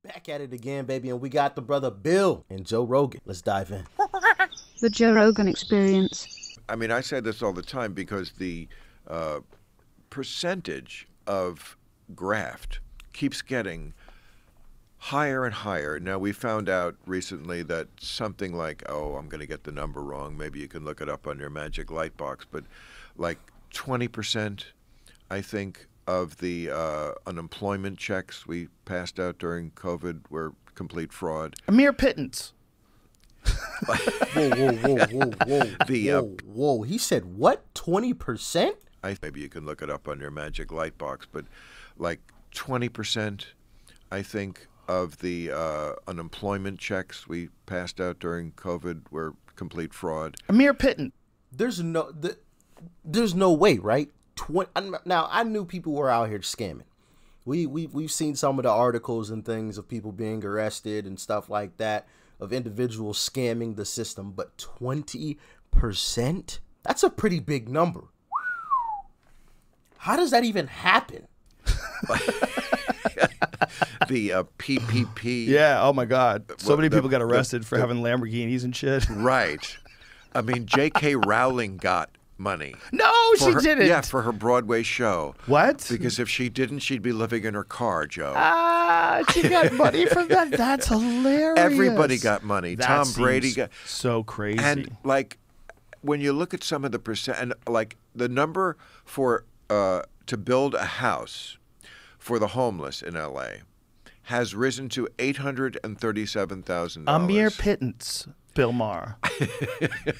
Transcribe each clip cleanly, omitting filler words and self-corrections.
Back at it again, baby, and we got the brother Bill and Joe Rogan. Let's dive in. The Joe Rogan Experience. I mean, I say this all the time because the percentage of graft keeps getting higher and higher. Now, we found out recently that something like, oh, I'm going to get the number wrong. Maybe you can look it up on your magic light box, but like 20%, I think, of the unemployment checks we passed out during COVID were complete fraud. A mere pittance. Whoa. He said what? 20%? Maybe you can look it up on your magic light box, but like 20%, I think, of the unemployment checks we passed out during COVID were complete fraud. A mere pittance. There's no way, right? Now, I knew people were out here scamming. We've seen some of the articles and things of people being arrested and stuff like that, of individuals scamming the system, but 20%? That's a pretty big number. How does that even happen? The PPP. Yeah, oh my God. So many people got arrested for having Lamborghinis and shit. Right. I mean, J.K. Rowling got money. No, she didn't. Yeah, for her Broadway show. What? Because if she didn't, she'd be living in her car, Joe. She got money from that? That's hilarious. Everybody got money. That Tom Brady got... So crazy. And, like, when you look at some of the percent... And, like, the number for... to build a house for the homeless in L.A. has risen to $837,000. A mere pittance, Bill Maher.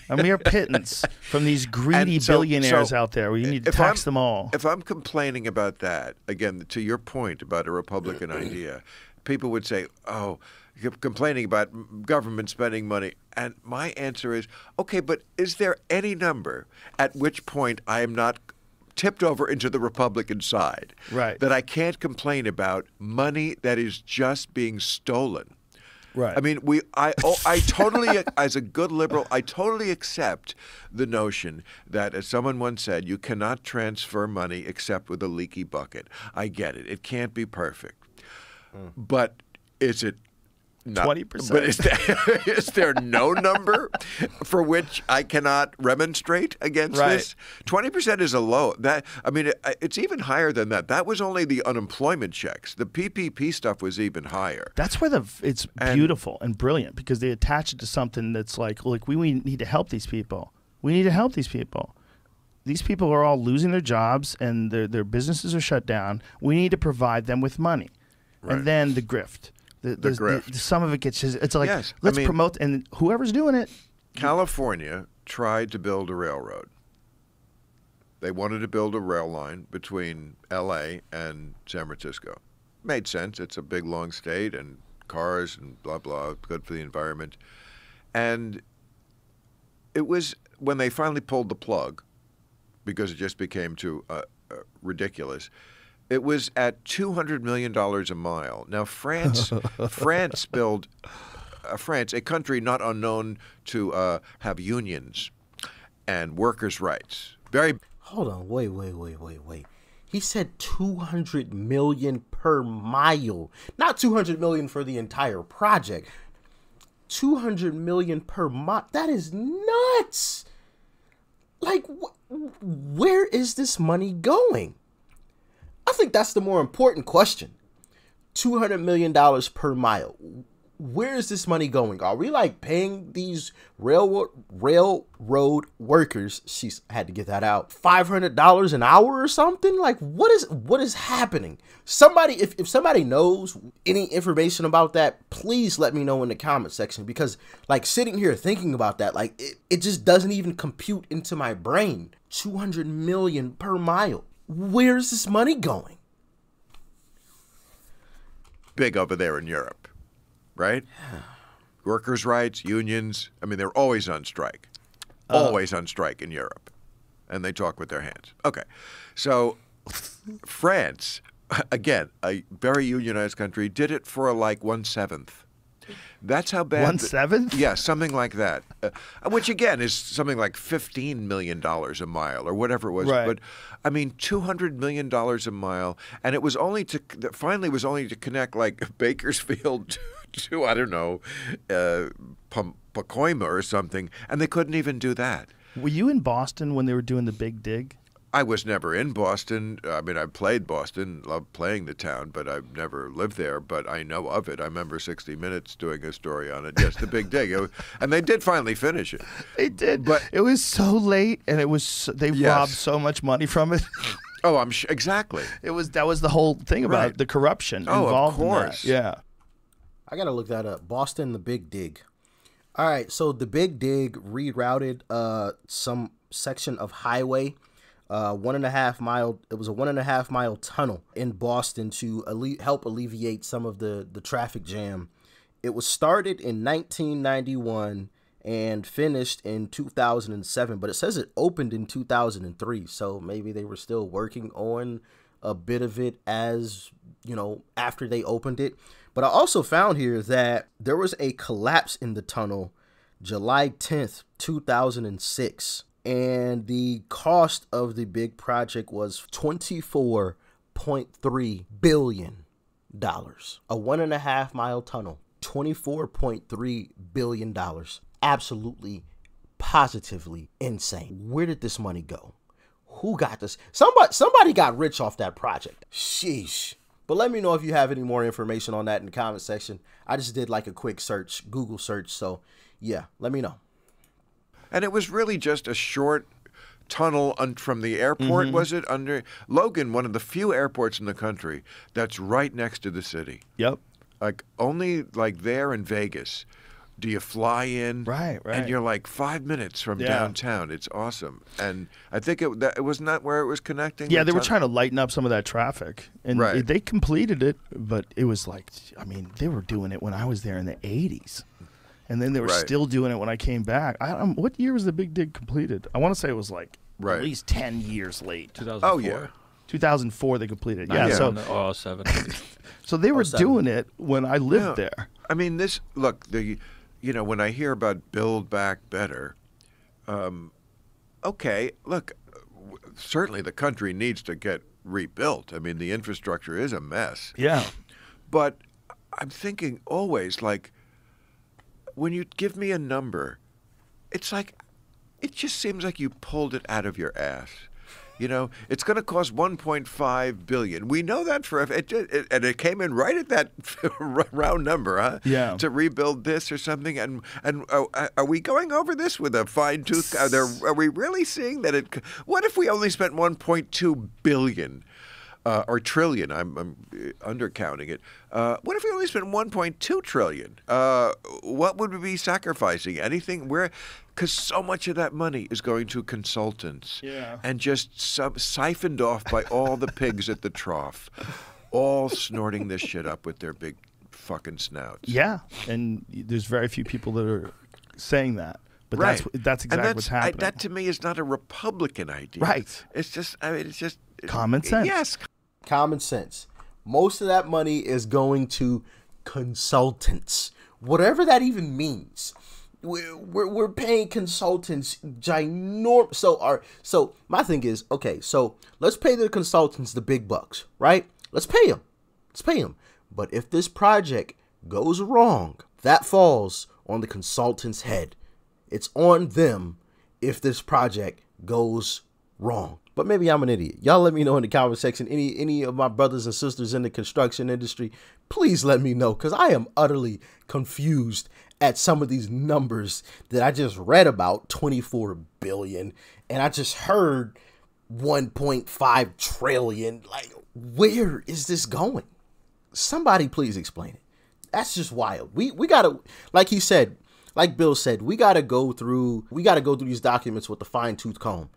A mere pittance from these greedy billionaires out there. We need to tax them all. If I'm complaining about that, again, to your point about a Republican idea, people would say, oh, you're complaining about government spending money. And my answer is, okay, but is there any number at which point I am not tipped over into the Republican side, right, that I can't complain about money that is just being stolen? Right. I mean, I totally, as a good liberal, I totally accept the notion that, as someone once said, you cannot transfer money except with a leaky bucket. I get it. It can't be perfect. But is it not 20%? But is there no number for which I cannot remonstrate against this? 20% is a low. It's even higher than that. That was only the unemployment checks. The PPP stuff was even higher. That's where it's beautiful and brilliant, because they attach it to something that's like we need to help these people. We need to help these people. These people are all losing their jobs and their businesses are shut down. We need to provide them with money. Right. And then the grift. The grift. Some of it gets, it's like, yes, let's promote, and whoever's doing it. California tried to build a railroad. They wanted to build a rail line between L.A. and San Francisco. Made sense. It's a big, long state, and cars and blah, blah, good for the environment. And it was when they finally pulled the plug, because it just became too ridiculous. It was at $200 million a mile. Now, France built France, a country not unknown to have unions and workers' rights. Hold on, wait. He said 200 million per mile, not 200 million for the entire project. 200 million per mile. That is nuts. Like, where is this money going? I think that's the more important question. $200 million per mile. Where is this money going? Are we like paying these railroad workers, she had to get that out, $500 an hour or something? Like, what is happening? Somebody, if somebody knows any information about that, please let me know in the comment section, because like sitting here thinking about that, like it just doesn't even compute into my brain. 200 million per mile. Where's this money going? Big over there in Europe, right? Workers' rights, unions. I mean, they're always on strike. Always on strike in Europe. And they talk with their hands. Okay. So France, again, a very unionized country, did it for like 1/7 That's how bad. 1/7? Yeah, something like that. Which again is something like $15 million a mile or whatever it was. Right. But I mean, $200 million a mile, and it was only to finally was only to connect like Bakersfield to I don't know, Pacoima or something, and they couldn't even do that. Were you in Boston when they were doing the big dig? I was never in Boston. I mean, I played Boston, loved playing the town, but I've never lived there. But I know of it. I remember 60 Minutes doing a story on it. Yes, the big dig. And they did finally finish it. They did. But it was so late, and it was they robbed so much money from it. Oh, I'm sure. Exactly. That was the whole thing about the corruption involved in that. Yeah. I got to look that up. Boston, the big dig. All right, so the big dig rerouted some section of highway. 1.5 mile. It was a 1.5 mile tunnel in Boston to help alleviate some of the traffic jam. It was started in 1991 and finished in 2007, but it says it opened in 2003. So maybe they were still working on a bit of it as, after they opened it. But I also found here that there was a collapse in the tunnel July 10th, 2006. And the cost of the big project was $24.3 billion. A 1.5 mile tunnel, $24.3 billion. Absolutely, positively insane. Where did this money go? Who got this? Somebody got rich off that project. Sheesh. But let me know if you have any more information on that in the comment section. I just did like a quick search, Google search. So yeah, let me know. And it was really just a short tunnel from the airport, was it? Under Logan, one of the few airports in the country that's right next to the city. Yep. Like only like there in Vegas do you fly in, right, and you're like 5 minutes from downtown. It's awesome. And I think it was not where it was connecting. Yeah, they were trying to lighten up some of that traffic. And right. They completed it, but it was like, I mean, they were doing it when I was there in the 80s. And then they were still doing it when I came back. What year was the big dig completed? I want to say it was like at least 10 years late. 2004. Oh, yeah. 2004 they completed it. Yeah, so 07. So they were doing it when I lived there. I mean, when I hear about Build Back Better, okay, look, certainly the country needs to get rebuilt. I mean, the infrastructure is a mess. Yeah. But I'm thinking always, like, when you give me a number, it's like, it just seems like you pulled it out of your ass. It's going to cost $1.5 billion. We know that and it came in right at that round number, huh? Yeah. To rebuild this or something. And are we going over this with a fine tooth? Are we really seeing that it? What if we only spent $1.2 billion? Or trillion, I'm undercounting it. What if we only spent $1.2 trillion? What would we be sacrificing? Anything? Because so much of that money is going to consultants and just siphoned off by all the pigs at the trough, all snorting this shit up with their big fucking snouts. Yeah, and there's very few people that are saying that. But that's exactly what's happening. That to me is not a Republican idea. Right. It's just, common sense. Yes. Common sense. Most of that money is going to consultants, whatever that even means. We're paying consultants ginormous. So my thing is, okay, so let's pay the consultants the big bucks, right? Let's pay them. But if this project goes wrong, that falls on the consultant's head. It's on them if this project goes wrong. But maybe I'm an idiot. Y'all let me know in the comment section. Any of my brothers and sisters in the construction industry, please let me know, because I am utterly confused at some of these numbers that I just read about, 24 billion, and I just heard 1.5 trillion. Like, where is this going? Somebody please explain it. That's just wild. We gotta, like he said, like Bill said, we gotta go through these documents with a fine-tooth comb.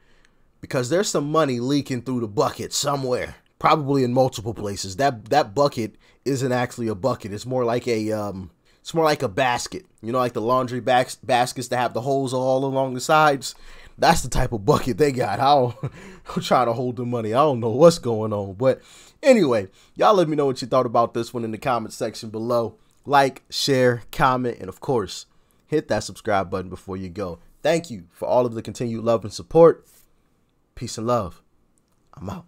Because there's some money leaking through the bucket somewhere, probably in multiple places. That bucket isn't actually a bucket. It's more like a basket. Like the laundry baskets that have the holes all along the sides. That's the type of bucket they got. I'm trying to hold the money. I don't know what's going on. But anyway, y'all let me know what you thought about this one in the comment section below. like, share, comment, and of course, hit that subscribe button before you go. Thank you for all of the continued love and support. Peace and love. I'm out.